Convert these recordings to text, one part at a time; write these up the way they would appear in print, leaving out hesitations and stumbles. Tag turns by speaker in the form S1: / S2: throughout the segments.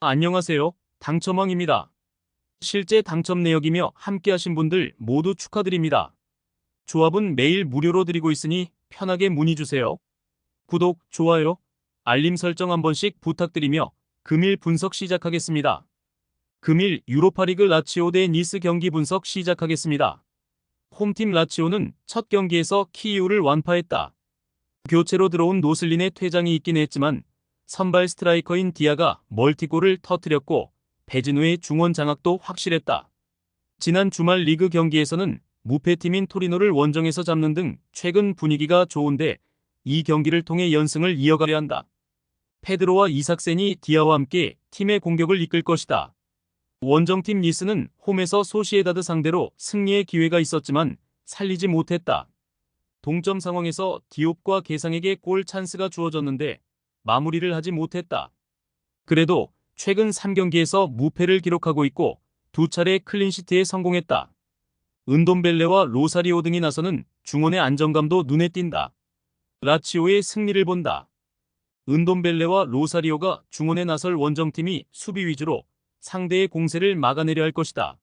S1: 안녕하세요. 당첨왕입니다. 실제 당첨 내역이며 함께하신 분들 모두 축하드립니다. 조합은 매일 무료로 드리고 있으니 편하게 문의주세요. 구독, 좋아요, 알림 설정 한 번씩 부탁드리며 금일 분석 시작하겠습니다. 금일 유로파리그 라치오 대 니스 경기 분석 시작하겠습니다. 홈팀 라치오는 첫 경기에서 키이우를 완파했다. 교체로 들어온 노슬린의 퇴장이 있긴 했지만 선발 스트라이커인 디아가 멀티골을 터뜨렸고 베지노의 중원 장악도 확실했다. 지난 주말 리그 경기에서는 무패팀인 토리노를 원정에서 잡는 등 최근 분위기가 좋은데 이 경기를 통해 연승을 이어가려 한다. 페드로와 이삭센이 디아와 함께 팀의 공격을 이끌 것이다. 원정팀 니스는 홈에서 소시에다드 상대로 승리의 기회가 있었지만 살리지 못했다. 동점 상황에서 디옵과 게상에게 골 찬스가 주어졌는데 마무리를 하지 못했다. 그래도 최근 3경기에서 무패를 기록하고 있고 두 차례 클린시트에 성공했다. 은돔벨레와 로사리오 등이 나서는 중원의 안정감도 눈에 띈다. 라치오의 승리를 본다. 은돔벨레와 로사리오가 중원에 나설 원정팀이 수비 위주로 상대의 공세를 막아내려 할 것이다.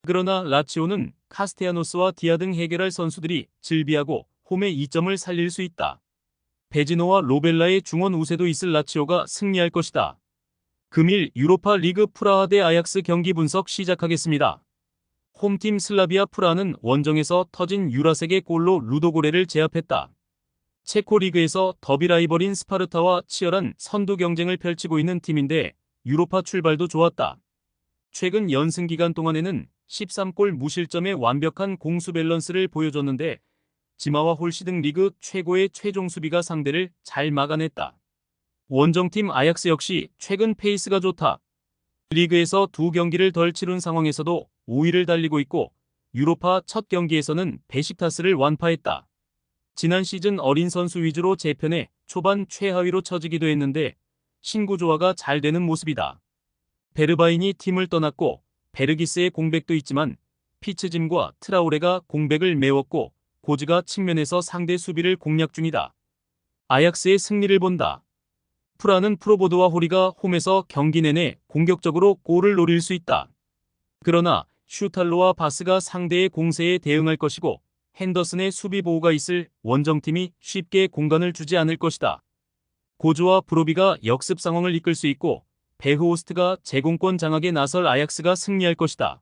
S1: 그러나 라치오는 카스테야노스와 디아 등 해결할 선수들이 즐비하고 홈의 이점을 살릴 수 있다. 베지노와 로벨라의 중원 우세도 있을 라치오가 승리할 것이다. 금일 유로파 리그 프라하 대 아약스 경기 분석 시작하겠습니다. 홈팀 슬라비아 프라하는 원정에서 터진 유라색의 골로 루도고레를 제압했다. 체코 리그에서 더비 라이벌인 스파르타와 치열한 선두 경쟁을 펼치고 있는 팀인데 유로파 출발도 좋았다. 최근 연승 기간 동안에는 13골 무실점의 완벽한 공수 밸런스를 보여줬는데 지마와 홀시 등 리그 최고의 최종 수비가 상대를 잘 막아냈다. 원정팀 아약스 역시 최근 페이스가 좋다. 리그에서 두 경기를 덜 치룬 상황에서도 5위를 달리고 있고 유로파 첫 경기에서는 베식타스를 완파했다. 지난 시즌 어린 선수 위주로 재편해 초반 최하위로 처지기도 했는데 신구조화가 잘 되는 모습이다. 베르바인이 팀을 떠났고 베르기스의 공백도 있지만 피츠짐과 트라오레가 공백을 메웠고 고즈가 측면에서 상대 수비를 공략 중이다. 아약스의 승리를 본다. 프라는 프로보드와 호리가 홈에서 경기 내내 공격적으로 골을 노릴 수 있다. 그러나 슈탈로와 바스가 상대의 공세에 대응할 것이고 핸더슨의 수비 보호가 있을 원정팀이 쉽게 공간을 주지 않을 것이다. 고즈와 브로비가 역습 상황을 이끌 수 있고 베흐오스트가 제공권 장악에 나설 아약스가 승리할 것이다.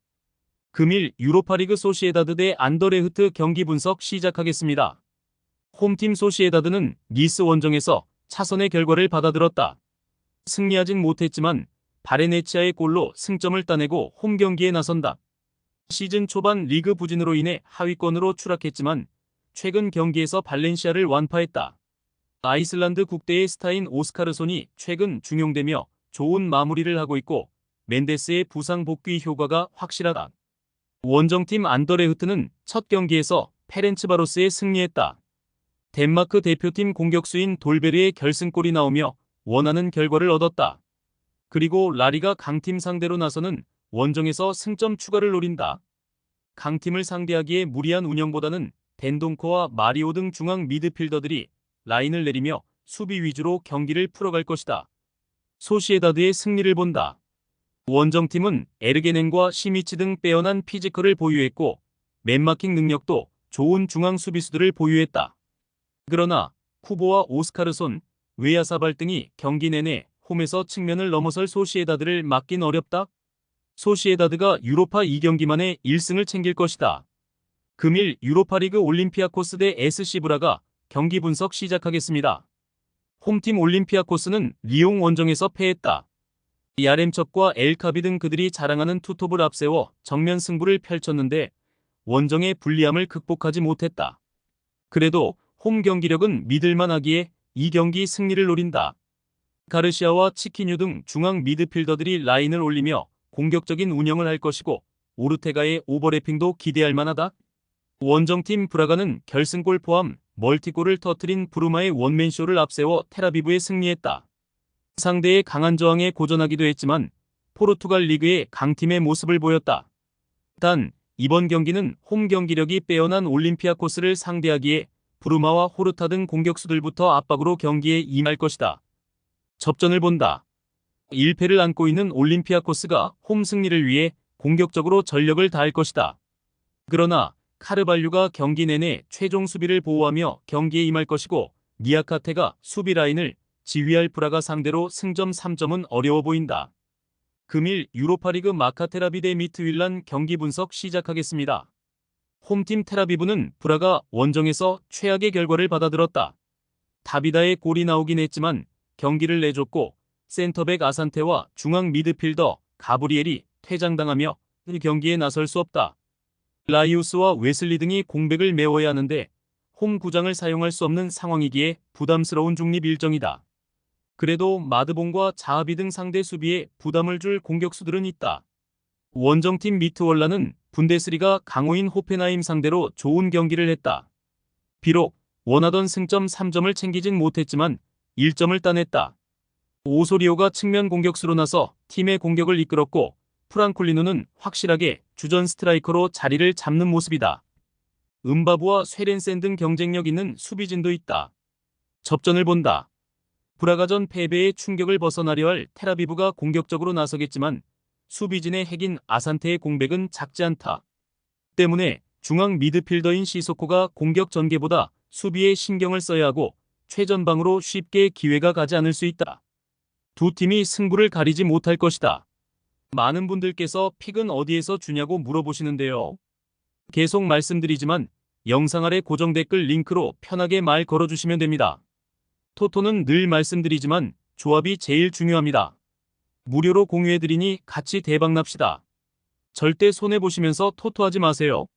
S1: 금일 유로파리그 소시에다드 대 안더레흐트 경기 분석 시작하겠습니다. 홈팀 소시에다드는 니스 원정에서 차선의 결과를 받아들었다. 승리하진 못했지만 바레네치아의 골로 승점을 따내고 홈 경기에 나선다. 시즌 초반 리그 부진으로 인해 하위권으로 추락했지만 최근 경기에서 발렌시아를 완파했다. 아이슬란드 국대의 스타인 오스카르손이 최근 중용되며 좋은 마무리를 하고 있고 멘데스의 부상 복귀 효과가 확실하다. 원정팀 안더레흐트는 첫 경기에서 페렌츠바로스에 승리했다. 덴마크 대표팀 공격수인 돌베르의 결승골이 나오며 원하는 결과를 얻었다. 그리고 라리가 강팀 상대로 나서는 원정에서 승점 추가를 노린다. 강팀을 상대하기에 무리한 운영보다는 덴동코와 마리오 등 중앙 미드필더들이 라인을 내리며 수비 위주로 경기를 풀어갈 것이다. 소시에다드의 승리를 본다. 원정팀은 에르게넨과 시미치 등 빼어난 피지컬을 보유했고 맨마킹 능력도 좋은 중앙 수비수들을 보유했다. 그러나 쿠보와 오스카르손, 웨야사발 등이 경기 내내 홈에서 측면을 넘어설 소시에다드를 막긴 어렵다. 소시에다드가 유로파 2경기 만에 1승을 챙길 것이다. 금일 유로파리그 올림피아코스 대 SC 브라가 경기 분석 시작하겠습니다. 홈팀 올림피아코스는 리옹 원정에서 패했다. 야렘첩과 엘카비 등 그들이 자랑하는 투톱을 앞세워 정면 승부를 펼쳤는데 원정의 불리함을 극복하지 못했다. 그래도 홈 경기력은 믿을만하기에 이 경기 승리를 노린다. 가르시아와 치키뉴 등 중앙 미드필더들이 라인을 올리며 공격적인 운영을 할 것이고 오르테가의 오버래핑도 기대할 만하다. 원정팀 브라가는 결승골 포함 멀티골을 터뜨린 브루마의 원맨쇼를 앞세워 텔아비브에 승리했다. 상대의 강한 저항에 고전하기도 했지만 포르투갈 리그의 강팀의 모습을 보였다. 단 이번 경기는 홈 경기력이 빼어난 올림피아코스를 상대하기에 브루마와 호르타 등 공격수들부터 압박으로 경기에 임할 것이다. 접전을 본다. 1패를 안고 있는 올림피아코스가 홈 승리를 위해 공격적으로 전력을 다할 것이다. 그러나 카르발류가 경기 내내 최종 수비를 보호하며 경기에 임할 것이고 니아카테가 수비 라인을 지휘할 프라가 상대로 승점 3점은 어려워 보인다. 금일 유로파리그 마카테라비 대 미트윌란 경기 분석 시작하겠습니다. 홈팀 테라비브는 프라가 원정에서 최악의 결과를 받아들었다. 다비다의 골이 나오긴 했지만 경기를 내줬고 센터백 아산테와 중앙 미드필더 가브리엘이 퇴장당하며 경기에 나설 수 없다. 라이우스와 웨슬리 등이 공백을 메워야 하는데 홈 구장을 사용할 수 없는 상황이기에 부담스러운 중립 일정이다. 그래도 마드본과 자하비 등 상대 수비에 부담을 줄 공격수들은 있다. 원정팀 미트월라는 분데스리가 강호인 호펜하임 상대로 좋은 경기를 했다. 비록 원하던 승점 3점을 챙기진 못했지만 1점을 따냈다. 오소리오가 측면 공격수로 나서 팀의 공격을 이끌었고 프랑콜리누는 확실하게 주전 스트라이커로 자리를 잡는 모습이다. 음바부와 쇠렌센 등 경쟁력 있는 수비진도 있다. 접전을 본다. 브라가전 패배의 충격을 벗어나려 할 테라비브가 공격적으로 나서겠지만 수비진의 핵인 아산테의 공백은 작지 않다. 때문에 중앙 미드필더인 시소코가 공격 전개보다 수비에 신경을 써야 하고 최전방으로 쉽게 기회가 가지 않을 수 있다. 두 팀이 승부를 가리지 못할 것이다. 많은 분들께서 픽은 어디에서 주냐고 물어보시는데요. 계속 말씀드리지만 영상 아래 고정 댓글 링크로 편하게 말 걸어주시면 됩니다. 토토는 늘 말씀드리지만 조합이 제일 중요합니다. 무료로 공유해드리니 같이 대박납시다. 절대 손해보시면서 토토하지 마세요.